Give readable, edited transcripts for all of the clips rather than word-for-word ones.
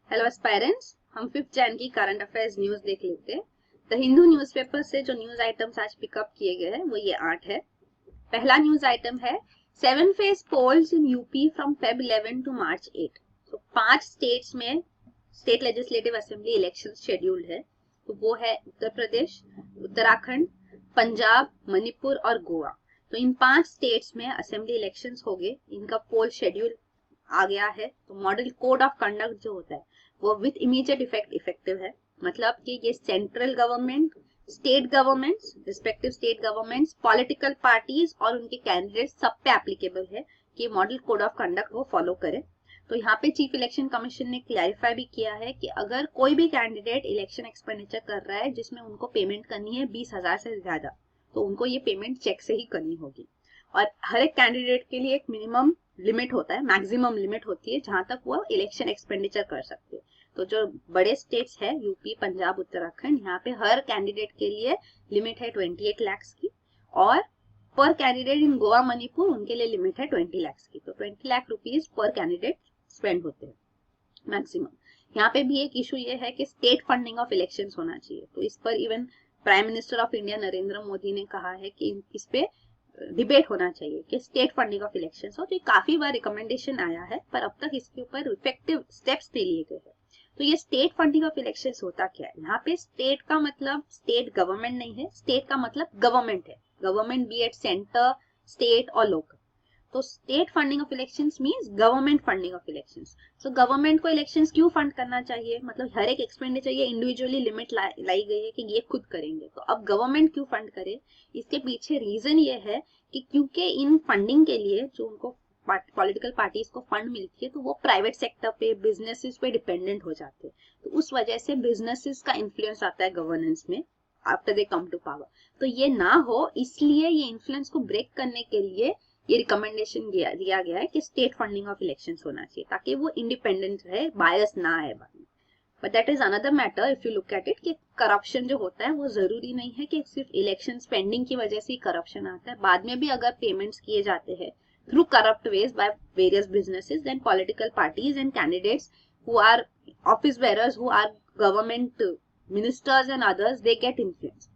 Hello aspirants, हम 5 जैन की current affairs news देख लेते हैं। द हिंदू न्यूज़पेपर से जो न्यूज आइटम्स आज पिकअप किए गए हैं वो ये 8 है। पहला न्यूज आइटम है 7 phase polls in UP from Feb 11 to March 8। तो 5 स्टेट्स में state legislative assembly election scheduled है। तो वो है उत्तर प्रदेश, उत्तराखंड, पंजाब, मणिपुर और गोवा। तो इन 5 स्टेट्स में असेंबली इलेक्शंस हो गए, इनका पोल शेड्यूल आ गया है। तो मॉडल कोड ऑफ कंडक्ट जो होता है वो विथ इमीडिएट इफेक्ट इफेक्टिव है। मतलब कि ये central government, state governments, respective state governments, political parties और उनके कैंडिडेट्स सब पे एप्लीकेबल है कि मॉडल कोड ऑफ कंडक्ट वो फॉलो करे। तो यहाँ पे चीफ इलेक्शन कमीशन ने क्लैरिफाई भी किया है कि अगर कोई भी कैंडिडेट इलेक्शन एक्सपेंडिचर कर रहा है जिसमें उनको पेमेंट करनी है 20,000 से ज्यादा, तो उनको ये पेमेंट चेक से ही करनी होगी। और हर एक कैंडिडेट के लिए एक मिनिमम लिमिट होता है, मैक्सिमम लिमिट होती है जहां तक वो इलेक्शन एक्सपेंडिचर कर सकते हैं। तो जो बड़े स्टेट्स है यूपी, पंजाब, उत्तराखंड, यहाँ पे हर कैंडिडेट के लिए लिमिट है 28 लाख की। और पर कैंडिडेट इन गोवा, मणिपुर, उनके लिए लिमिट है 20 लाख की। तो 20 lakh rupees per candidate spend होते हैं मैक्सिमम। यहाँ पे भी एक इशू ये है कि स्टेट फंडिंग ऑफ इलेक्शन होना चाहिए। तो इस पर even prime minister of India Narendra Modi ने कहा है कि इस पे डिबेट होना चाहिए कि स्टेट फंडिंग ऑफ इलेक्शन हो। तो काफी बार रिकमेंडेशन आया है पर अब तक इसके ऊपर इफेक्टिव स्टेप्स नहीं लिए गए हैं। तो ये स्टेट फंडिंग ऑफ इलेक्शन होता क्या है? यहाँ पे स्टेट का मतलब स्टेट गवर्नमेंट नहीं है, स्टेट का मतलब गवर्नमेंट है। Government be at centre, state और लोकल। तो state funding of elections means government funding of elections. So government को इलेक्शंस क्यों फंड करना चाहिए? मतलब हर एक एक्सपेंडिचर ये इंडिविजुअली लिमिट लाई गई है कि ये खुद करेंगे। तो अब गवर्नमेंट क्यों फंड करे? इसके पीछे रीजन ये है कि क्योंकि इन फंडिंग के लिए जो उनको पॉलिटिकल पार्टीज को फंड मिलती है तो वो प्राइवेट सेक्टर पे, बिजनेसेस पे डिपेंडेंट हो जाते हैं। तो उस वजह से बिजनेसेस का इन्फ्लुएंस आता है गवर्नेंस में after they come to power. तो ये ना हो, इसलिए ये इन्फ्लुएंस को ब्रेक करने के लिए ये रिकमेंडेशन दिया गया है कि स्टेट फंडिंग ऑफ इलेक्शंस होना चाहिए ताकि वो इंडिपेंडेंट रहे, बायस ना आए बाद में। But that is another matter if you look at it कि करप्शन जो होता है वो जरूरी नहीं है कि सिर्फ इलेक्शन स्पेंडिंग की वजह से ही करप्शन आता है। बाद में भी अगर पेमेंट्स किए जाते हैं through corrupt ways by various businesses, then political parties and candidates who are office bearers, who are government ministers and others, they get influence.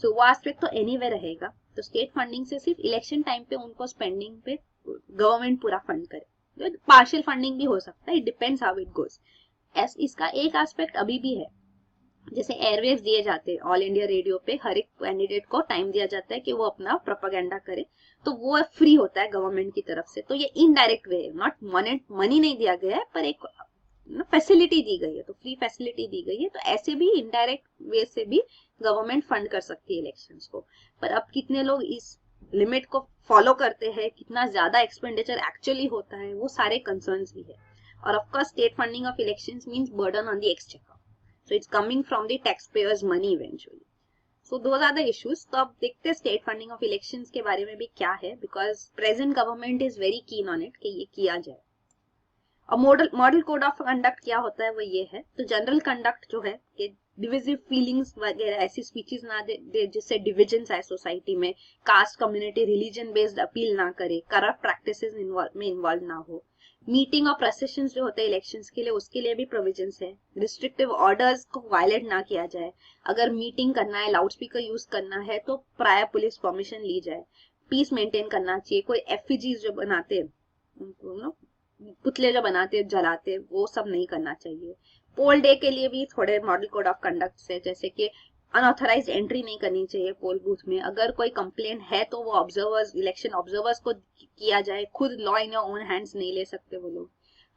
So वो एस्पेक्ट तो एनीवे रहेगा। तो स्टेट फंडिंग से सिर्फ इलेक्शन टाइम पे उनको spending पे government पूरा फंड करे। पार्शियल फंडिंग भी हो सकता है, it depends how it goes. इसका एक एस्पेक्ट अभी भी है, जैसे एयरवेज दिए जाते हैं ऑल इंडिया रेडियो पे, हर एक कैंडिडेट को टाइम दिया जाता है कि वो अपना प्रोपेगेंडा करे। तो वो फ्री होता है गवर्नमेंट की तरफ से। तो ये इनडायरेक्ट वे है, नॉट मनी नहीं दिया गया है पर एक फैसिलिटी दी गई है। तो फ्री फैसिलिटी दी गई है। तो ऐसे भी इनडायरेक्ट वे से भी गवर्नमेंट फंड कर सकती है इलेक्शंस को। पर अब कितने लोग इस लिमिट को फॉलो करते हैं, कितना ज्यादा एक्सपेंडिचर एक्चुअली होता है, वो सारे कंसर्न्स भी है। और of course state funding of elections means burden on the exchequer, so it's coming from the tax payers money eventually. So those are the issues. तो अब देखते हैं स्टेट फंडिंग ऑफ इलेक्शंस के बारे में भी क्या है, because present government is very keen on it कि ये किया जाए। अब मॉडल कोड ऑफ कंडक्ट क्या होता है वो ये है। तो जनरल कंडक्ट जो है कि डिविजिव फीलिंग्स वगैरह ऐसी स्पीचेस ना दे जिससे डिविजन आए सोसाइटी में, caste, community, religion based appeal ना करे, करप्ट प्रैक्टिसेस में इन्वॉल्व ना हो। मीटिंग और प्रोसेशंस जो होते हैं इलेक्शंस के लिए उसके लिए भी प्रोविजंस है। रिस्ट्रिक्टिव ऑर्डर्स को वायलेट ना किया जाए। अगर मीटिंग करना है, लाउड स्पीकर यूज करना है तो प्रायर पुलिस परमिशन ली जाए। पीस मेंटेन करना चाहिए। कोई एफिजीज जो बनाते हैं, पुतले जो बनाते जलाते, वो सब नहीं करना चाहिए। पोल डे के लिए भी थोड़े मॉडल कोड ऑफ कंडक्ट है, जैसे कि अनऑथराइज्ड एंट्री नहीं करनी चाहिए पोल बूथ में। अगर कोई कंप्लेंट है तो वो ऑब्जर्वर्स, इलेक्शन ऑब्जर्वर्स को किया जाए, खुद law in your own hands नहीं ले सकते वो लोग।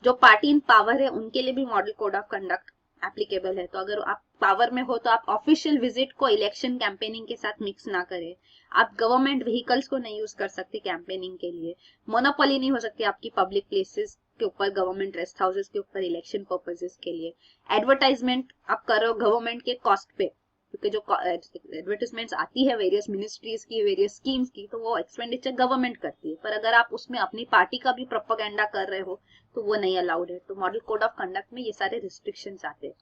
जो पार्टी इन पावर है उनके लिए भी model code of conduct applicable है। तो अगर आप पावर में हो तो आप ऑफिशियल विजिट को इलेक्शन कैंपेनिंग के साथ मिक्स ना करें। आप गवर्नमेंट व्हीकल्स को नहीं यूज कर सकते कैंपेनिंग के लिए। मोनोपोली नहीं हो सकती आपकी पब्लिक प्लेसेस के ऊपर, गवर्नमेंट रेस्ट हाउसेस के ऊपर इलेक्शन पर्पसेस के लिए। एडवर्टाइजमेंट आप करो गवर्नमेंट के कॉस्ट पे, क्योंकि जो एडवर्टाइजमेंट्स आती है वेरियस मिनिस्ट्रीज की, वेरियस स्कीम्स की, तो वो एक्सपेंडिचर गवर्नमेंट करती है। पर अगर आप उसमें अपनी पार्टी का भी प्रोपेगेंडा कर रहे हो तो वो नहीं अलाउड है। तो मॉडल कोड ऑफ कंडक्ट में ये सारे रिस्ट्रिक्शंस आते हैं।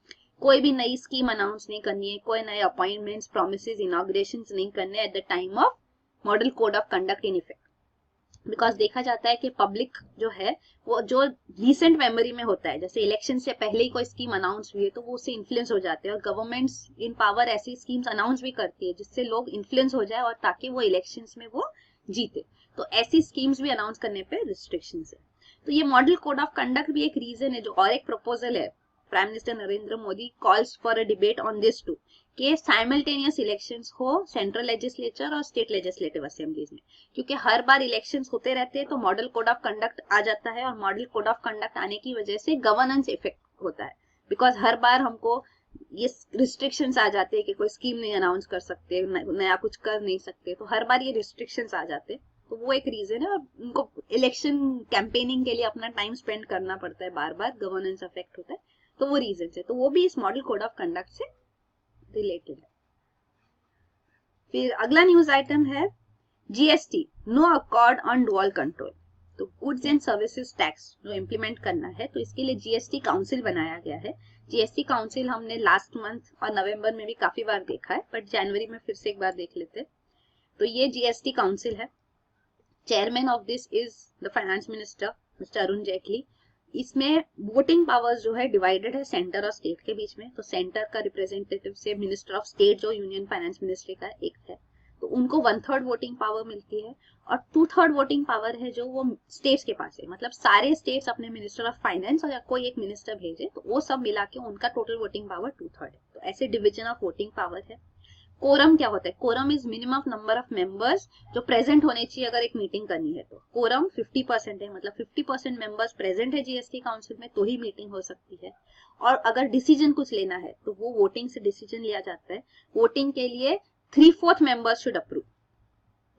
कोई भी नई स्कीम अनाउंस नहीं करनी है, कोई नए अपॉइंटमेंट्स, प्रोमिसेस, इनॉग्रेशंस नहीं करने at the time of model code of conduct in effect. Because देखा जाता है कि पब्लिक जो है वो जो रिसेंट मेमोरी में होता है, जैसे इलेक्शन से पहले ही कोई स्कीम अनाउंस हुई है तो वो उससे इन्फ्लुएंस हो जाते हैं, और गवर्नमेंट्स इन पावर ऐसी स्कीम्स अनाउंस भी करती है जिससे लोग इन्फ्लुएंस हो जाए और ताकि वो इलेक्शंस में वो जीते। तो ऐसी स्कीम्स भी अनाउंस करने पे रिस्ट्रिक्शन है। तो ये मॉडल कोड ऑफ कंडक्ट भी एक रीजन है, जो और एक प्रपोजल है prime minister Narendra Modi calls for a debate on this too, कि साइमल्टेनियस इलेक्शंस हो सेंट्रल लेजिस्लेचर और स्टेट लेजिस्लेटिव असेंबलीज में, क्योंकि हर बार इलेक्शंस होते रहते हैं तो मॉडल कोड ऑफ कंडक्ट आ जाता है, और मॉडल कोड ऑफ कंडक्ट आने की वजह से गवर्नेंस इफेक्ट होता है, बिकॉज हर बार हमको ये रिस्ट्रिक्शंस आ जाते हैं कि कोई स्कीम नहीं अनाउंस कर सकते, नया कुछ कर नहीं सकते, तो हर बार ये रिस्ट्रिक्शंस आ जाते हैं। तो वो एक रीजन है, और उनको इलेक्शन कैंपेनिंग के लिए अपना टाइम स्पेंड करना पड़ता है, बार बार गवर्नेंस अफेक्ट होता है, तो वो रीजन है। तो वो भी इस मॉडल कोड ऑफ कंडक्ट से रिलेटेड है। फिर अगला न्यूज आइटम है GST, no accord on dual control. तो गुड्स एंड सर्विसेज टैक्स जो इम्प्लीमेंट करना है, तो इसके लिए जीएसटी काउंसिल बनाया गया है। जीएसटी काउंसिल हमने लास्ट मंथ और नवंबर में भी काफी बार देखा है, बट जनवरी में फिर से एक बार देख लेते हैं। तो ये जीएसटी काउंसिल है, chairman of this is the finance minister mister Arun Jaitley. इसमें वोटिंग पावर्स जो है डिवाइडेड है सेंटर और स्टेट के बीच में। तो सेंटर का रिप्रेजेंटेटिव से मिनिस्टर ऑफ स्टेट जो यूनियन फाइनेंस मिनिस्ट्री का एक है, तो उनको 1/3 वोटिंग पावर मिलती है, और 2/3 वोटिंग पावर है जो वो स्टेट्स के पास है। मतलब सारे स्टेट्स अपने मिनिस्टर ऑफ फाइनेंस और या कोई एक मिनिस्टर भेजे तो वो सब मिला के उनका टोटल वोटिंग पावर 2/3 है। तो ऐसे डिविजन ऑफ वोटिंग पावर है। कोरम क्या होता है? Quorum is minimum number of members जो प्रेजेंट होने चाहिए अगर एक मीटिंग करनी है। तो कोरम 50% है, मतलब 50% मेंबर्स प्रेजेंट है जीएसटी काउंसिल में तो ही मीटिंग हो सकती है। और अगर डिसीजन कुछ लेना है तो वो वोटिंग से डिसीजन लिया जाता है। वोटिंग के लिए 3/4 मेंबर्स शुड अप्रूव।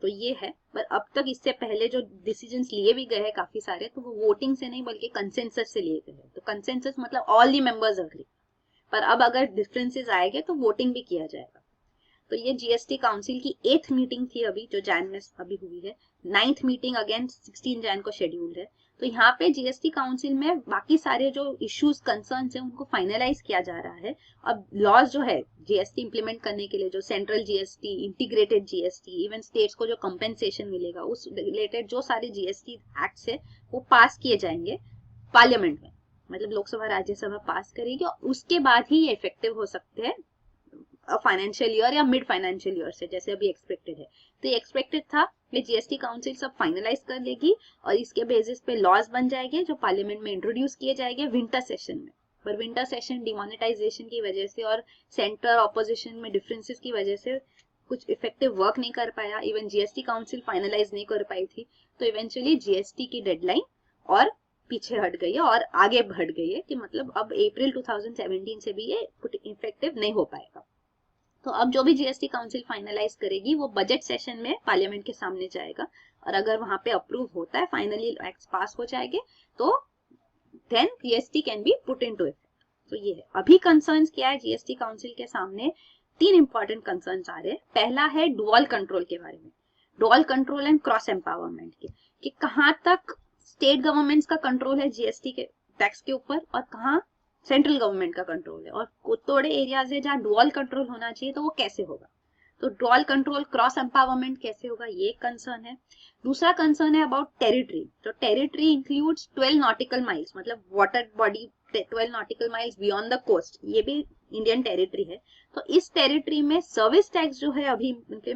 तो ये है, पर अब तक इससे पहले जो डिसीजन लिए भी गए हैं काफी सारे, तो वो वोटिंग से नहीं बल्कि कंसेंसस से लिए गए हैं। तो कंसेंसस मतलब ऑल दी मेंबर्स अग्री, पर अब अगर डिफरेंसेस आएंगे तो वोटिंग भी किया जाएगा। तो ये जीएसटी काउंसिल की 8th मीटिंग थी अभी, जो जैन में अभी हुई है। 9th मीटिंग अगेन 16 जैन को शेड्यूल्ड है। तो यहाँ पे जीएसटी काउंसिल में बाकी सारे जो इश्यूज कंसर्न्स है उनको फाइनलाइज किया जा रहा है। अब लॉज जो है जीएसटी इंप्लीमेंट करने के लिए, जो central GST, integrated GST, even states को जो कंपेंसेशन मिलेगा उस रिलेटेड जो सारे जीएसटी एक्ट्स है वो पास किए जाएंगे पार्लियामेंट में, मतलब लोकसभा राज्यसभा पास करेगी, और उसके बाद ही ये इफेक्टिव हो सकते हैं फाइनेंशियल ईयर या मिड फाइनेंशियल ईयर से, जैसे अभी एक्सपेक्टेड है। तो ये एक्सपेक्टेड था कि जीएसटी काउंसिल सब फाइनलाइज कर लेगी और इसके बेसिस पे लॉज बन जाएंगे जो पार्लियामेंट में इंट्रोड्यूस किए जाएंगे विंटर सेशन में। पर विंटर सेशन डिमोनेटाइजेशन की वजह से और सेंटर ऑपोजिशन में डिफरेंसेस की वजह से कुछ इफेक्टिव वर्क नहीं कर पाया, इवन जीएसटी काउंसिल फाइनलाइज नहीं कर पाई थी। तो इवेंचुअली जीएसटी की डेडलाइन और पीछे हट गई है और आगे बढ़ गई है, कि मतलब अब अप्रैल 2017 से भी ये इफेक्टिव नहीं हो पाएगा। तो अब जो भी जीएसटी काउंसिल फाइनलाइज करेगी वो बजट सेशन में पार्लियामेंट के सामने जाएगा, और अगर वहां पे अप्रूव होता है, फाइनली एक्ट्स पास हो जाएंगे, तो then GST can be put into effect. तो ये है। अभी कंसर्न्स क्या है जीएसटी काउंसिल के सामने? 3 इंपॉर्टेंट कंसर्न्स आ रहे हैं। पहला है डुअल कंट्रोल के बारे में, dual control and cross empowerment के, कि कहाँ तक स्टेट गवर्नमेंट्स का कंट्रोल है जीएसटी के टैक्स के ऊपर और कहाँ सेंट्रल गवर्नमेंट का कंट्रोल है, और थोड़े एरियाज है जहाँ डुअल कंट्रोल होना चाहिए, तो वो कैसे होगा। तो डुअल कंट्रोल क्रॉस एम्पावरमेंट कैसे होगा, ये कंसर्न है। दूसरा कंसर्न है अबाउट टेरिटरी। तो टेरिटरी इंक्लूड्स 12 नॉटिकल माइल्स, मतलब water body 12 nautical miles beyond the coast, ये भी इंडियन टेरिटरी है। तो इस टेरिटरी में सर्विस टैक्स जो है अभी उनके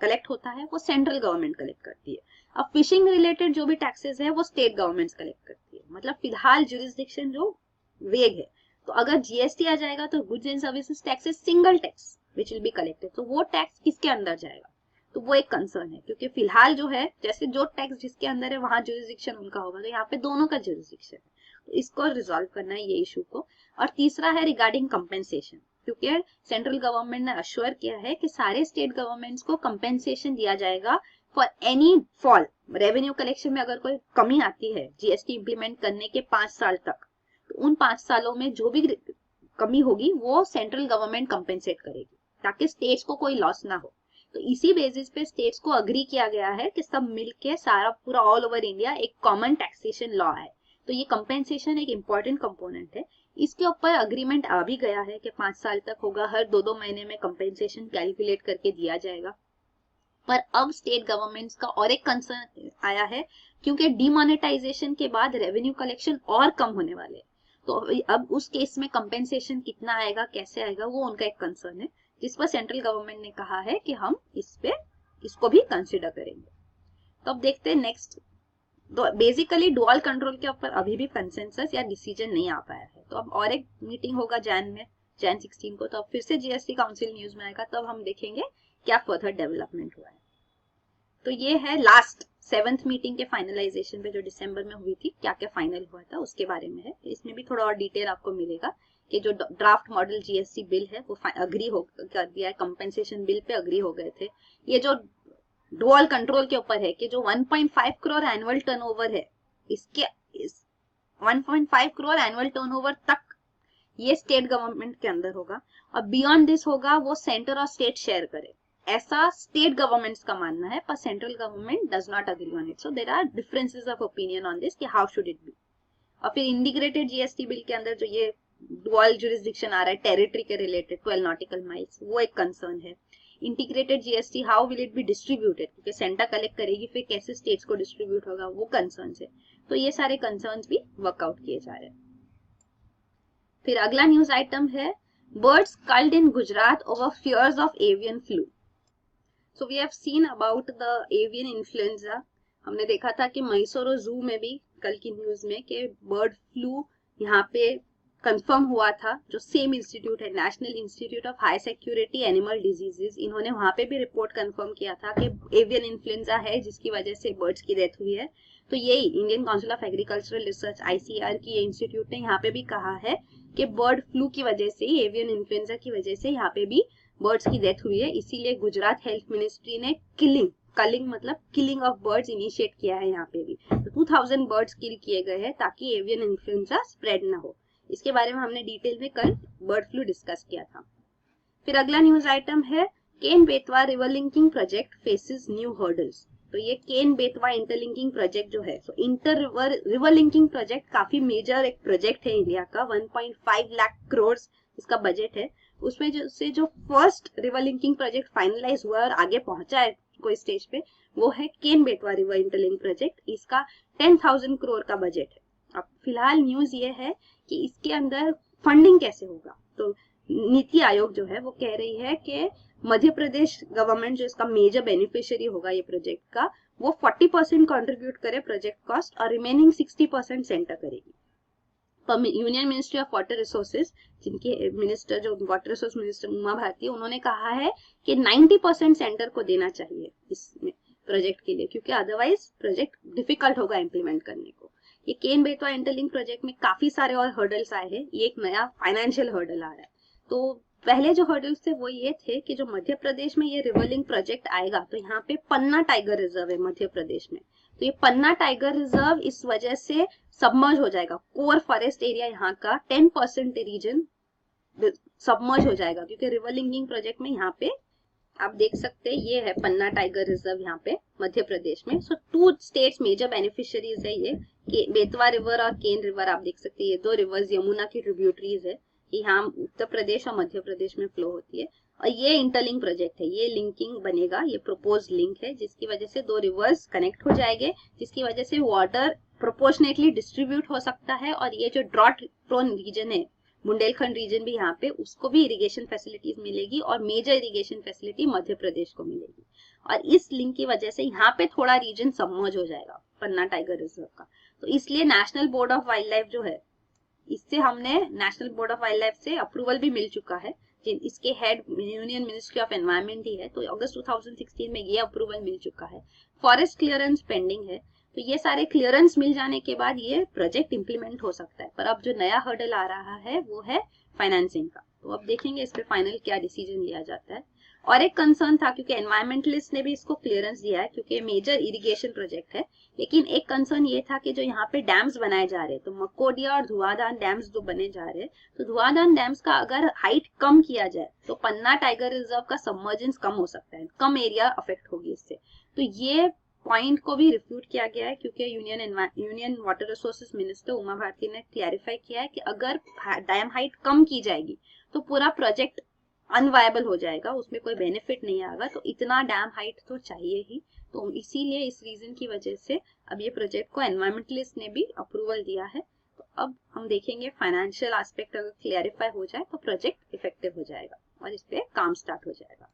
कलेक्ट होता है वो सेंट्रल गवर्नमेंट कलेक्ट करती है। अब फिशिंग रिलेटेड जो भी टैक्सेस है वो स्टेट गवर्नमेंट कलेक्ट करती है। मतलब फिलहाल जुरिस्डिक्शन जो वेग है। तो अगर जीएसटी आ जाएगा तो goods and services tax is single tax which will be collected. तो वो टैक्स किसके अंदर जाएगा, तो वो एक कंसर्न है, क्योंकि फिलहाल जो है जैसे जो टैक्स जिसके अंदर है वहां जुरिस्डिक्शन उनका होगा, तो यहाँ पे दोनों का जुरिस्डिक्शन है, तो इसको रिजॉल्व करना है ये इशू को। और तीसरा है रिगार्डिंग कंपेंसेशन, क्योंकि सेंट्रल गवर्नमेंट ने अश्योर किया है कि सारे स्टेट गवर्नमेंट्स को कंपेंसेशन दिया जाएगा for any fall. Revenue collection में अगर कोई कमी आती है जीएसटी इंप्लीमेंट करने के 5 साल तक, तो उन 5 सालों में जो भी कमी होगी वो सेंट्रल गवर्नमेंट कंपेंसेट करेगी, ताकि स्टेट्स को कोई लॉस ना हो। तो इसी बेसिस पे स्टेट्स को अग्री किया गया है कि सब मिलके सारा पूरा ऑल ओवर इंडिया एक कॉमन टैक्सेशन लॉ है। तो ये कंपेंसेशन एक इम्पॉर्टेंट कंपोनेंट है। इसके ऊपर अग्रीमेंट आ भी गया है कि 5 साल तक होगा, हर 2-2 महीने में कंपेंसेशन कैलकुलेट करके दिया जाएगा। पर अब स्टेट गवर्नमेंट्स का और एक कंसर्न आया है, क्योंकि डिमोनेटाइजेशन के बाद रेवेन्यू कलेक्शन और कम होने वाले हैं। तो अब उस केस में कंपेंसेशन कितना आएगा, कैसे आएगा, वो उनका एक कंसर्न है, जिस पर सेंट्रल गवर्नमेंट ने कहा है कि हम इसको भी कंसिडर करेंगे। तो अब देखते हैं नेक्स्ट। तो बेसिकली डुअल कंट्रोल के ऊपर अभी भी कंसेंसस या डिसीजन नहीं आ पाया है। तो अब और एक मीटिंग होगा जैन 16 को, तो अब फिर से जीएसटी काउंसिल न्यूज में आएगा, तब हम देखेंगे क्या फर्दर डेवलपमेंट हुआ है। तो ये है लास्ट 7th मीटिंग के फाइनलाइजेशन पे जो दिसंबर में हुई थी, क्या क्या फाइनल हुआ था उसके बारे में है। इसमें भी थोड़ा और डिटेल आपको मिलेगा कि जो ड्राफ्ट मॉडल जीएसटी बिल है वो अग्री कर दिया है, कंपेंसेशन बिल पे अग्री हो गए थे। ये जो डुअल कंट्रोल के ऊपर है कि जो 1.5 करोड़ एनुअल टर्नओवर है, इसके 1.5 करोड़ एनुअल टर्नओवर तक ये स्टेट गवर्नमेंट के अंदर होगा, और बियॉन्ड दिस होगा वो सेंटर और स्टेट शेयर करे, ऐसा स्टेट गवर्नमेंट्स का मानना है, पर central government does not agree on it. So there are differences of opinion on this कि हाउ शुड इट बी। और फिर इंटीग्रेटेड जीएसटी बिल के अंदर जो ये डुअल जुरिस्डिक्शन आ रहा है टेरिटरी के रिलेटेड 12 नॉटिकल माइल्स, वो एक कंसर्न है। Integrated GST how will it be distributed, क्योंकि सेंटर कलेक्ट करेगी, फिर कैसे स्टेट्स को डिस्ट्रीब्यूट होगा, वो कंसर्न है। तो ये सारे कंसर्न भी वर्कआउट किए जा रहे हैं। फिर अगला न्यूज आइटम है birds culled in Gujarat over fears of avian flu. So we have seen about the avian influenza. हमने देखा था कि मैसूर जू में भी कल की न्यूज में कि बर्ड फ्लू यहाँ पे कंफर्म हुआ था। जो सेम इंस्टीट्यूट है, national institute of high security animal diseases, इन्होंने वहां पे भी रिपोर्ट कंफर्म किया था कि एवियन इन्फ्लुएंजा है जिसकी वजह से बर्ड्स की डेथ हुई है। तो यही Indian council of agricultural research ICAR की ये इंस्टीट्यूट ने यहाँ पे भी कहा है कि बर्ड फ्लू की वजह से ही, एवियन इन्फ्लुएंजा की वजह से यहाँ पे भी बर्ड्स की डेथ हुई है। इसीलिए गुजरात हेल्थ मिनिस्ट्री ने कलिंग मतलब किलिंग ऑफ बर्ड्स इनिशिएट किया है यहाँ पे भी। तो 2000 बर्ड्स किल किए गए हैं ताकि एवियन इन्फ्लुएंजा स्प्रेड ना हो। इसके बारे में हमने डिटेल में कल बर्ड फ्लू डिस्कस किया था। फिर अगला न्यूज आइटम है Ken Betwa river linking project faces new hurdles. तो ये केन बेतवा इंटरलिंकिंग प्रोजेक्ट जो है, तो इंटर रिवर लिंकिंग प्रोजेक्ट काफी मेजर एक प्रोजेक्ट है इंडिया का, 1.5 लाख करोड़ इसका बजट है। उसमें जो first river linking project finalise हुआ और आगे पहुंचा है कोई स्टेज पे, वो है Ken Betwa river interlink project. इसका 10,000 करोड़ का बजट है। अब फिलहाल न्यूज ये है कि इसके अंदर फंडिंग कैसे होगा। तो नीति आयोग जो है वो कह रही है कि मध्य प्रदेश गवर्नमेंट जो इसका मेजर बेनिफिशियरी होगा ये प्रोजेक्ट का, वो 40% कंट्रीब्यूट करे प्रोजेक्ट कॉस्ट और रिमेनिंग 60% सेंटर करेगी। तो union ministry of water resources, जिनके मिनिस्टर जो water resource minister Uma Bharti, उन्होंने कहा है कि 90% सेंटर को देना चाहिए इसमें प्रोजेक्ट के लिए, क्योंकि अदरवाइज प्रोजेक्ट डिफिकल्ट होगा इम्प्लीमेंट करने को। ये केन बेतवा इंटरलिंक प्रोजेक्ट में काफी सारे और हर्डल्स आए हैं। ये एक नया फाइनेंशियल हर्डल आ रहा है। तो पहले जो हर्डल्स थे वो ये थे कि जो मध्य प्रदेश में ये रिवर लिंक प्रोजेक्ट आएगा, तो यहाँ पे पन्ना टाइगर रिजर्व है मध्य प्रदेश में, तो ये पन्ना टाइगर रिजर्व इस वजह से सबमर्ज हो जाएगा। कोर फॉरेस्ट एरिया यहाँ का 10% रीजन सबमर्ज हो जाएगा, क्योंकि रिवर लिंकिंग प्रोजेक्ट में यहाँ पे आप देख सकते हैं ये है पन्ना टाइगर रिजर्व यहाँ पे मध्य प्रदेश में। सो 2 स्टेट्स मेजर बेनिफिशियरीज है ये, बेतवा रिवर और केन रिवर। आप देख सकते हैं ये 2 रिवर्स यमुना की ट्रिब्यूटरीज है, यहाँ उत्तर प्रदेश और मध्य प्रदेश में फ्लो होती है। और ये इंटरलिंक प्रोजेक्ट है, ये लिंकिंग बनेगा, ये प्रपोज लिंक है, जिसकी वजह से 2 रिवर्स कनेक्ट हो जाएंगे, जिसकी वजह से वाटर प्रोपोर्शनेटली डिस्ट्रीब्यूट हो सकता है। और ये जो ड्रॉट प्रोन रीजन है, बुंदेलखंड रीजन भी यहाँ पे, उसको भी इरिगेशन फैसिलिटीज मिलेगी और major irrigation facility Madhya Pradesh को मिलेगी। और इस लिंक की वजह से यहाँ पे थोड़ा रीजन सबमर्ज हो जाएगा पन्ना टाइगर रिजर्व का। तो इसलिए national board of wildlife जो है, इससे हमने national board of wildlife से अप्रूवल भी मिल चुका है। इसके head union ministry of environment ही है, तो अगस्त 2016 में ये अप्रूवल मिल चुका है। फॉरेस्ट क्लियरेंस पेंडिंग है, तो ये सारे क्लियरेंस मिल जाने के बाद ये प्रोजेक्ट इंप्लीमेंट हो सकता है। पर अब जो नया हर्डल आ रहा है वो है फाइनेंसिंग का। तो अब देखेंगे इस पे फाइनल क्या डिसीजन लिया जाता है। और एक कंसर्न था, क्योंकि एनवायरमेंटलिस्ट ने भी इसको क्लियरेंस दिया है क्योंकि मेजर इरिगेशन प्रोजेक्ट है, लेकिन एक कंसर्न ये था कि जो यहाँ पे डैम्स बनाए जा रहे हैं, तो मकोडिया और धुआंधार डैम्स जो बने जा रहे हैं, तो धुआंधार डैम्स का अगर हाइट कम किया जाए तो पन्ना टाइगर रिजर्व का सबमर्जेंस कम हो सकता है, कम एरिया अफेक्ट होगी इससे। तो ये पॉइंट को भी रिफ्यूट किया गया है, क्योंकि union water resources minister Uma Bharti ने क्लैरिफाई किया है कि अगर डैम हाइट कम की जाएगी तो पूरा प्रोजेक्ट अनवायबल हो जाएगा, उसमें कोई बेनिफिट नहीं आएगा। तो इतना डैम हाइट तो चाहिए ही। तो इसीलिए इस रीजन की वजह से अब ये प्रोजेक्ट को एनवायरमेंटलिस्ट ने भी अप्रूवल दिया है। तो अब हम देखेंगे फाइनेंशियल एस्पेक्ट अगर क्लियरिफाई हो जाए तो प्रोजेक्ट इफेक्टिव हो जाएगा और इस पे काम स्टार्ट हो जाएगा।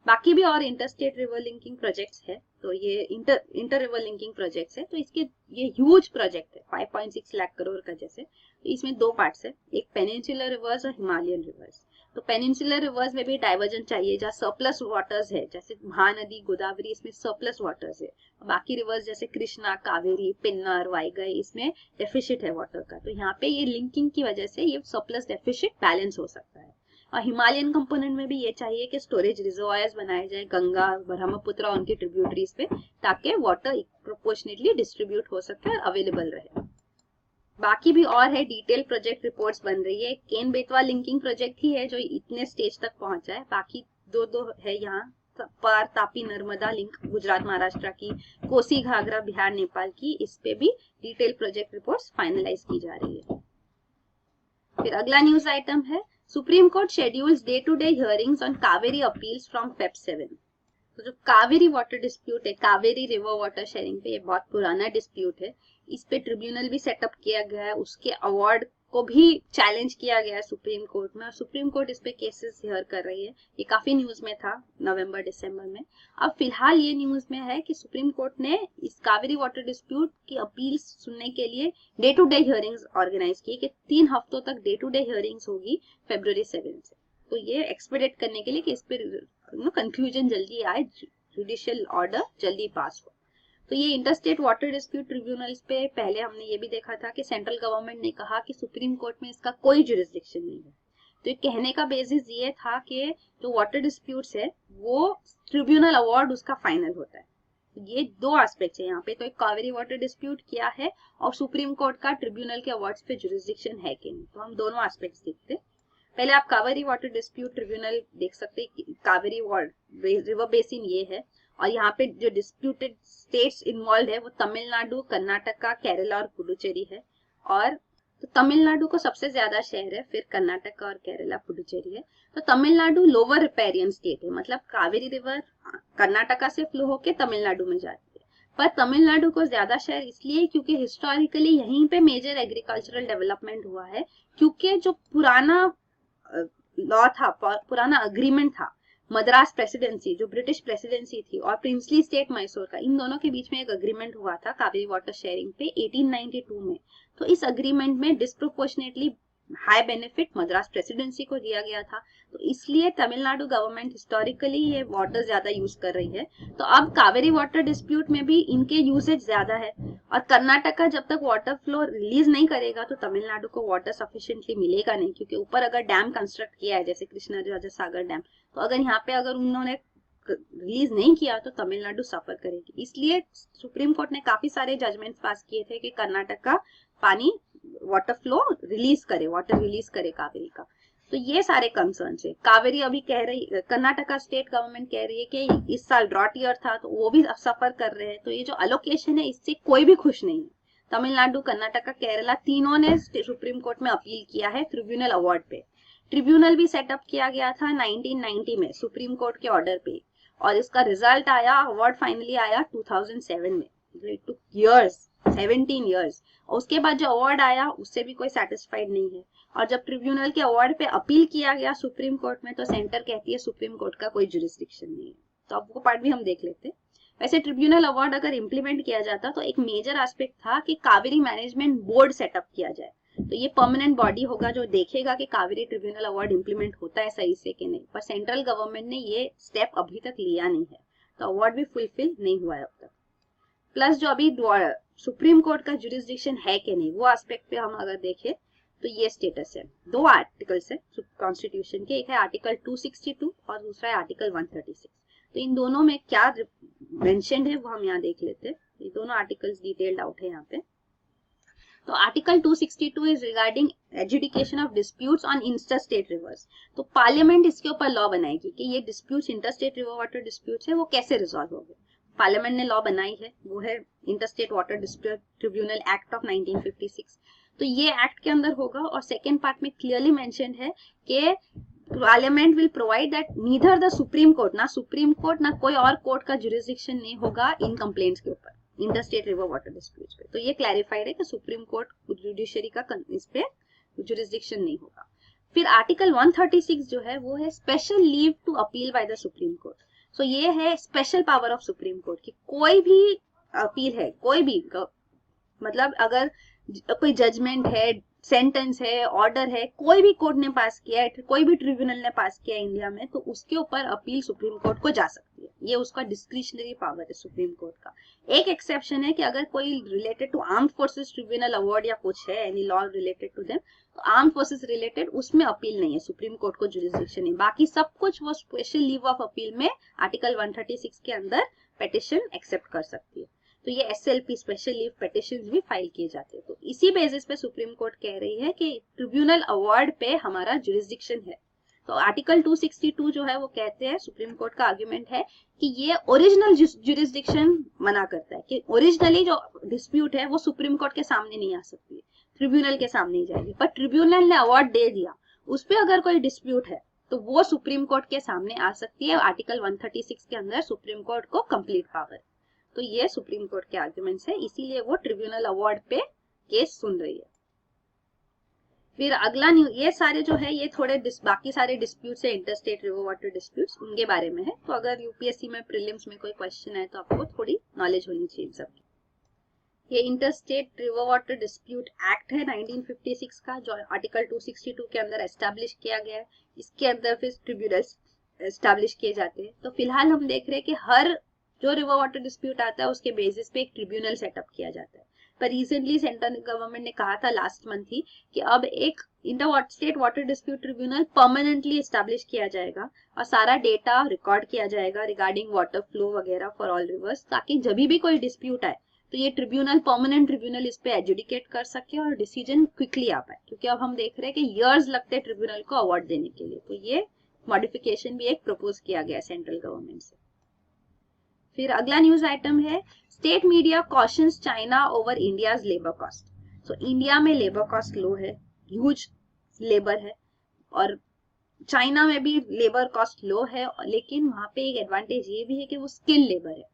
बाकी भी और इंटरस्टेट रिवर लिंकिंग प्रोजेक्ट्स है, तो ये इंटर रिवर लिंकिंग प्रोजेक्ट्स है। तो इसके ये ह्यूज प्रोजेक्ट है 5.6 लाख करोड़ का जैसे। तो इसमें दो पार्ट्स है, एक पेनिनसुलर रिवर्स और हिमालयन रिवर्स। तो पेनिनसुलर रिवर्स में भी डाइवर्जन चाहिए, जहाँ सरप्लस वाटर्स है, जैसे महानदी, गोदावरी, इसमें सरप्लस वाटर्स है। बाकी रिवर्स जैसे कृष्णा, कावेरी, पिन्नर, वाईगई, इसमें डेफिसिट है वाटर का। तो यहाँ पे ये लिंकिंग की वजह से ये सरप्लस डेफिसिट बैलेंस हो सकता है। और हिमालयन कंपोनेंट में भी ये चाहिए कि स्टोरेज रिजर्वायर्स बनाए जाए गंगा, ब्रह्मपुत्र और उनकी ट्रिब्यूटरीज पे, ताकि वाटर प्रोपोर्शनेटली डिस्ट्रीब्यूट हो सके और अवेलेबल रहे। बाकी भी और है, डिटेल प्रोजेक्ट रिपोर्ट्स बन रही है। केन बेतवा लिंकिंग प्रोजेक्ट ही है जो इतने स्टेज तक पहुंचा है। बाकी दो है यहाँ, पार तापी नर्मदा लिंक गुजरात महाराष्ट्र की, कोसी घाघरा बिहार नेपाल की, इस पे भी डिटेल प्रोजेक्ट रिपोर्ट्स फाइनलाइज की जा रही है। फिर अगला न्यूज आइटम है, supreme court schedules day to day hearings on Kaveri appeals from Feb 7। तो जो कावेरी वाटर डिस्प्यूट है, कावेरी रिवर वाटर शेयरिंग पे, ये बहुत पुराना डिस्प्यूट है। इस पे ट्रिब्यूनल भी सेटअप किया गया है, उसके अवार्ड को भी चैलेंज किया गया है सुप्रीम कोर्ट में, और सुप्रीम कोर्ट इस पे केसेस हियर कर रही है। ये काफी न्यूज में था नवंबर दिसंबर में। अब फिलहाल ये न्यूज में है कि सुप्रीम कोर्ट ने इस कावेरी वाटर डिस्प्यूट की अपील्स सुनने के लिए day to day hearings organise की, कि 3 हफ्तों तक डे टू डे हियरिंग्स होगी February 7 से। तो ये एक्सपेडिट करने के लिए कि इस पे कंक्लूजन जल्दी आए, जुडिशियल ऑर्डर जल्दी पास हो। तो ये इंटरस्टेट वाटर डिस्प्यूट ट्रिब्यूनल्स पे पहले हमने ये भी देखा था कि सेंट्रल गवर्नमेंट ने कहा कि सुप्रीम कोर्ट में इसका कोई जुरिस्डिक्शन नहीं है। तो ये कहने का बेसिस ये था कि जो वाटर डिस्प्यूट्स है वो ट्रिब्यूनल अवार्ड उसका फाइनल होता है। ये दो एस्पेक्ट्स है यहाँ पे, तो एक कावेरी वाटर डिस्प्यूट किया है और सुप्रीम कोर्ट का ट्रिब्यूनल के अवार्ड्स पे जुरिस्डिक्शन है कि नहीं। तो हम दोनों एस्पेक्ट्स देखते। पहले आप कावेरी वाटर डिस्प्यूट ट्रिब्यूनल देख सकते हैं। कावेरी रिवर बेसिन ये है, और यहाँ पे जो डिस्प्यूटेड स्टेट्स इन्वॉल्व है वो तमिलनाडु, कर्नाटका, केरला और पुडुचेरी है। और तो तमिलनाडु को सबसे ज्यादा शहर है, फिर कर्नाटका और केरला, पुडुचेरी है। तो तमिलनाडु लोअर रिपेरियन स्टेट है, मतलब कावेरी रिवर कर्नाटका से फ्लो होके तमिलनाडु में जाती है। पर तमिलनाडु को ज्यादा शहर इसलिए क्योंकि हिस्टोरिकली यहीं पे मेजर एग्रीकल्चरल डेवलपमेंट हुआ है, क्योंकि जो पुराना लॉ था, पुराना अग्रीमेंट था, मद्रास प्रेसिडेंसी जो ब्रिटिश प्रेसिडेंसी थी और प्रिंसली स्टेट मैसूर का, इन दोनों के बीच में एक अग्रीमेंट हुआ था कावेरी वाटर शेयरिंग पे 1892 में। तो इस अग्रीमेंट में disproportionately high benefit Madras presidency को दिया गया था। तो इसलिए तमिलनाडु गवर्नमेंट हिस्टोरिकली ये वाटर ज्यादा यूज कर रही है। तो अब कावेरी वाटर डिस्प्यूट में भी इनके यूसेज ज्यादा है, और कर्नाटका जब तक वाटर फ्लो रिलीज नहीं करेगा तो तमिलनाडु को वाटर सफिशिएंटली मिलेगा नहीं, क्योंकि ऊपर अगर डैम कंस्ट्रक्ट किया है जैसे कृष्णा राजा सागर डैम, तो अगर यहाँ पे अगर उन्होंने रिलीज नहीं किया तो तमिलनाडु सफर करेगी। इसलिए सुप्रीम कोर्ट ने काफी सारे जजमेंट्स पास किए थे कि कर्नाटका पानी वाटर फ्लो रिलीज करे, वाटर रिलीज करे कावेरी का। तो ये सारे कंसर्न है। कावेरी अभी कह रही, कर्नाटका स्टेट गवर्नमेंट कह रही है कि इस साल ड्रॉट ईयर था तो वो भी सफर कर रहे हैं। तो ये जो अलोकेशन है इससे कोई भी खुश नहीं है। तमिलनाडु, कर्नाटका, केरला तीनों ने सुप्रीम कोर्ट में अपील किया है ट्रिब्यूनल अवार्ड पे। ट्रिब्यूनल भी सेटअप किया गया था 1990 में सुप्रीम कोर्ट के ऑर्डर पे, और इसका रिजल्ट आया, अवार्ड फाइनली आया 2007 में। It took years, 17 years. और उसके बाद जो अवार्ड आया उससे भी कोई सेटिस्फाइड नहीं है। और जब ट्रिब्यूनल के अवार्ड पे अपील किया गया सुप्रीम कोर्ट में, तो सेंटर कहती है सुप्रीम कोर्ट का कोई जुरिस्डिक्शन नहीं है। तो अब वो पार्ट भी हम देख लेते हैं। वैसे ट्रिब्यूनल अवार्ड अगर इम्प्लीमेंट किया जाता तो एक मेजर एस्पेक्ट था कि कावेरी मैनेजमेंट बोर्ड सेटअप किया जाए। तो ये परमानेंट बॉडी होगा जो देखेगा कि कावेरी ट्रिब्यूनल अवार्ड इम्प्लीमेंट होता है सही से कि नहीं। पर सेंट्रल गवर्नमेंट ने ये स्टेप अभी तक लिया नहीं है, तो अवार्ड भी फुलफिल नहीं हुआ है अब तक। प्लस जो अभी सुप्रीम कोर्ट का जुरिस्डिक्शन है कि नहीं, वो एस्पेक्ट पे हम अगर देखें तो ये स्टेटस है। दो आर्टिकल्स है कॉन्स्टिट्यूशन के, एक है आर्टिकल 262 और दूसरा है आर्टिकल 136। तो इन दोनों में क्या मेंशन्ड है वो हम यहाँ देख लेते हैं। ये दोनों आर्टिकल्स डिटेल्ड आउट है यहाँ पे। तो article 262 is regarding adjudication of disputes on interstate reverse. तो पार्लियामेंट इसके ऊपर लॉ बनाएगी कि ये disputes, interstate river water disputes है, वो कैसे रिजॉल्व होंगे। पार्लियामेंट ने लॉ बनाई है, वो है interstate water dispute tribunal act of 1956। तो ये एक्ट के अंदर होगा, और सेकेंड पार्ट में क्लियरली मेंशन्ड है कि parliament will provide that neither the Supreme court, ना सुप्रीम कोर्ट ना कोई और कोर्ट का जुरिस्डिक्शन नहीं होगा इन कंप्लेंट्स के ऊपर इंटरस्टेट रिवर वाटर डिस्प्यूट्स पे। तो ये क्लैरिफाइड है कि सुप्रीम कोर्ट जुडिशरी का इस पे जुरिस्डिक्शन नहीं होगा। फिर आर्टिकल 136 जो है वो है special leave to appeal by the Supreme Court. So ये है special power of Supreme Court की कोई भी अपील है, कोई भी मतलब अगर कोई जजमेंट है, सेंटेंस है, ऑर्डर है, कोई भी कोर्ट ने पास किया है, कोई भी ट्रिब्यूनल ने पास किया है इंडिया में, तो उसके ऊपर अपील सुप्रीम कोर्ट को जा सकती है। ये उसका डिस्क्रिशनरी पावर है सुप्रीम कोर्ट का। एक एक्सेप्शन है कि अगर कोई related to armed forces tribunal award या कुछ है, any law related to them, तो आर्म्ड फोर्सेस रिलेटेड उसमें अपील नहीं है, सुप्रीम कोर्ट को जुरिस्डिक्शन है। बाकी सब कुछ वो स्पेशल लीव ऑफ अपील में आर्टिकल 136 के अंदर पिटीशन एक्सेप्ट कर सकती है। तो ये SLP स्पेशल लीव पिटीशंस भी फाइल किए जाते हैं। तो इसी बेसिस पे सुप्रीम कोर्ट कह रही है कि ट्रिब्यूनल अवार्ड पे हमारा जुरिस्डिक्शन है। तो आर्टिकल 262 जो है वो कहते हैं, सुप्रीम कोर्ट का आर्ग्यूमेंट है कि ये ओरिजिनल जुरिस्डिक्शन मना करता है कि ओरिजिनली जो डिस्प्यूट है वो सुप्रीम कोर्ट के सामने नहीं आ सकती है, ट्रिब्यूनल के सामने ही जाएगी। पर ट्रिब्यूनल ने अवार्ड दे दिया, उस पर अगर कोई डिस्प्यूट है तो वो सुप्रीम कोर्ट के सामने आ सकती है। आर्टिकल 136 के अंदर सुप्रीम कोर्ट को कंप्लीट पावर। तो ये सुप्रीम कोर्ट के आर्ग्यूमेंट्स है, इसीलिए वो ट्रिब्यूनल अवार्ड पे केस सुन रही है। फिर अगला ये सारे जो है ये थोड़े बाकी सारे डिस्प्यूट्स है, इंटरस्टेट रिवर वाटर डिस्प्यूट्स, उनके बारे में है। तो अगर यूपीएससी में प्रीलिम्स में कोई क्वेश्चन है तो आपको थोड़ी नॉलेज होनी चाहिए सबकी। ये interstate river water dispute act है 1956 का, जो आर्टिकल 262 के अंदर एस्टैब्लिश किया गया है। इसके अंदर फिर ट्रिब्यूनल्स एस्टैब्लिश किए जाते हैं। तो फिलहाल हम देख रहे हैं कि हर जो रिवर वाटर डिस्प्यूट आता है उसके बेसिस पे एक ट्रिब्यूनल सेटअप किया जाता है। पर रिसेंटली सेंट्रल गवर्नमेंट ने कहा था लास्ट मंथ ही कि अब एक inter state water dispute tribunal permanently establish किया जाएगा और सारा डेटा रिकॉर्ड किया जाएगा रिगार्डिंग वाटर फ्लो वगैरह फॉर ऑल रिवर्स, ताकि जब भी कोई डिस्प्यूट आए तो ये ट्रिब्यूनल, परमानेंट ट्रिब्यूनल इस पे एजुडिकेट कर सके और डिसीजन क्विकली आ पाए। क्योंकि अब हम देख रहे हैं कि ईयर्स लगते हैं ट्रिब्यूनल को अवार्ड देने के लिए। तो ये मॉडिफिकेशन भी एक प्रपोज किया गया सेंट्रल गवर्नमेंट से। फिर अगला न्यूज आइटम है state media cautions China over India's labour cost. So India में लेबर कॉस्ट लो है, ह्यूज लेबर है, और चाइना में भी लेबर कॉस्ट लो है, लेकिन वहां पे एक एडवांटेज ये भी है कि वो स्किल लेबर है।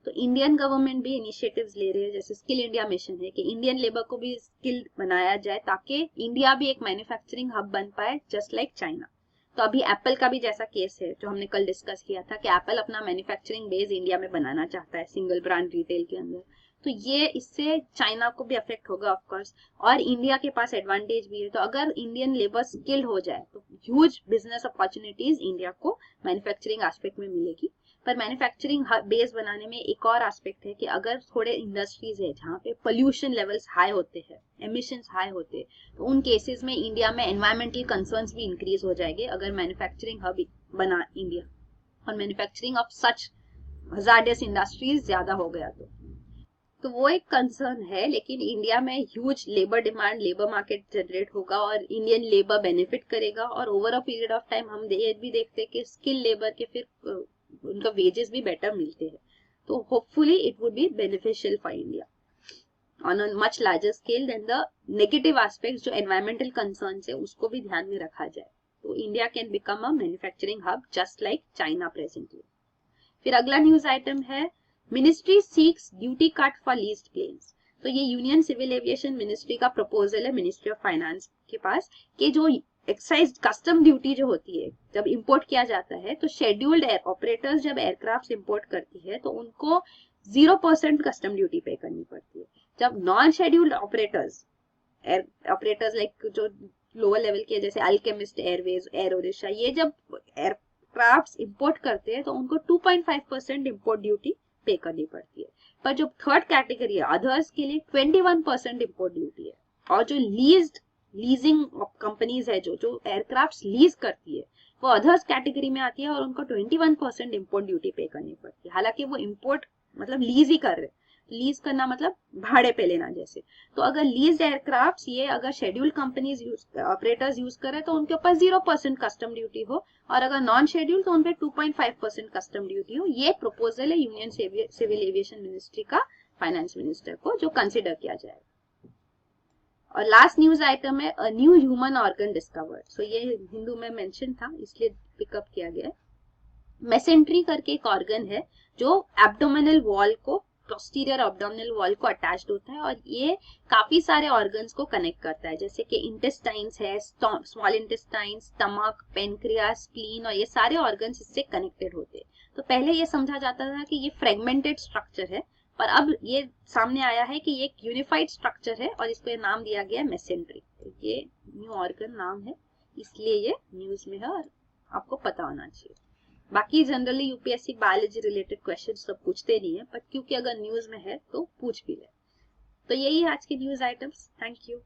तो इंडियन गवर्नमेंट भी इनिशिएटिव्स ले रही है, जैसे स्किल इंडिया मिशन है कि इंडियन लेबर को भी स्किल बनाया जाए ताकि इंडिया भी एक मैन्युफैक्चरिंग हब बन पाए जस्ट लाइक चाइना। तो अभी एप्पल का भी जैसा केस है जो हमने कल डिस्कस किया था कि एप्पल अपना मैन्युफैक्चरिंग बेस इंडिया में बनाना चाहता है सिंगल ब्रांड रिटेल के अंदर। तो ये इससे चाइना को भी अफेक्ट होगा ऑफ कोर्स, और इंडिया के पास एडवांटेज भी है। तो अगर इंडियन लेबर स्किल्ड हो जाए तो ह्यूज बिजनेस अपॉर्चुनिटीज इंडिया को मैन्युफैक्चरिंग एस्पेक्ट में मिलेगी। पर मैन्युफैक्चरिंग बेस बनाने में एक और एस्पेक्ट है कि अगर थोड़े इंडस्ट्रीज है जहाँ पे पोल्यूशन लेवल्स हाई होते हैं, एमिशंस हाई होते हैं, तो उन केसेस में इंडिया में एनवायरमेंटल कंसर्न्स भी इंक्रीज हो जाएंगे अगर मैन्युफैक्चरिंग हब बना इंडिया और manufacturing of such hazardous industries ज्यादा हो गया तो वो एक कंसर्न है। लेकिन इंडिया में huge labour demand, labour market generate होगा और इंडियन लेबर बेनिफिट करेगा। और over a period of time हम ये भी देखते हैं कि स्किल लेबर के फिर उनका वेजेस भी बेटर मिलते हैं। तो hopefully it would be beneficial for India on a much larger scale than the negative aspects जो एनवायरमेंटल कंसर्न्स है उसको भी ध्यान में रखा जाए। तो India can become a manufacturing hub just like China presently. फिर अगला न्यूज आइटम है ministry seeks duty cut for leased planes. तो ये यूनियन सिविल एविएशन मिनिस्ट्री का प्रपोजल है मिनिस्ट्री ऑफ फाइनेंस के पास कि जो एक्साइज कस्टम ड्यूटी जो होती है जब इंपोर्ट किया जाता है, तो शेड्यूल्ड एयर ऑपरेटर्स जब एयरक्राफ्ट इंपोर्ट करती है तो उनको 0% कस्टम ड्यूटी पे करनी पड़ती है। जब नॉन शेड्यूल्ड ऑपरेटर्स लाइक जो लोअर लेवल के जैसे अल्केमिस्ट एयरवेज, एयर ओडिशा, ये जब एयरक्राफ्ट इंपोर्ट करते हैं तो उनको 2.5% इंपोर्ट ड्यूटी पे करनी पड़ती है। पर जो थर्ड कैटेगरी है अदर्स के लिए 21% इंपोर्ट ड्यूटी है। और जो लीजिंग कंपनीज है जो एयरक्राफ्ट लीज करती है वो अदर्स कैटेगरी में आती है और उनको 21% इंपोर्ट ड्यूटी पे करनी पड़ती है। हालांकि वो इंपोर्ट मतलब लीज ही कर रहे, लीज करना मतलब भाड़े पे लेना जैसे। तो अगर लीज एयरक्राफ्ट ये अगर शेड्यूल्ड कंपनीज ऑपरेटर्स यूज करे तो उनके ऊपर 0% कस्टम ड्यूटी हो, और अगर नॉन शेड्यूल्ड तो उनपे 2.5% कस्टम ड्यूटी हो। ये प्रपोजल है यूनियन सिविल एविएशन मिनिस्ट्री का फाइनेंस मिनिस्टर को, जो कंसिडर किया जाएगा। और लास्ट न्यूज आइटम है a new human organ discovered. So ये हिंदू में मेंशन था इसलिए पिकअप किया गया। मेसेंट्री करके एक ऑर्गन है जो एब्डोमिनल वॉल को, पोस्टीरियर एब्डोमिनल वॉल को अटैच्ड होता है और ये काफी सारे ऑर्गन्स को कनेक्ट करता है, जैसे कि इंटेस्टाइन्स है, small intestine, stomach, pancreas, spleen, और ये सारे ऑर्गन्स इससे कनेक्टेड होते हैं। तो पहले ये समझा जाता था कि ये फ्रेगमेंटेड स्ट्रक्चर है, पर अब ये सामने आया है कि ये एक यूनिफाइड स्ट्रक्चर है और इसको ये नाम दिया गया है मेसेंट्री। तो ये न्यू ऑर्गन नाम है, इसलिए ये न्यूज में है और आपको पता होना चाहिए। बाकी generally UPSC biology related question तो पूछते नहीं है, बट क्योंकि अगर न्यूज में है तो पूछ भी ले। तो यही है आज के न्यूज आइटम्स। Thank you.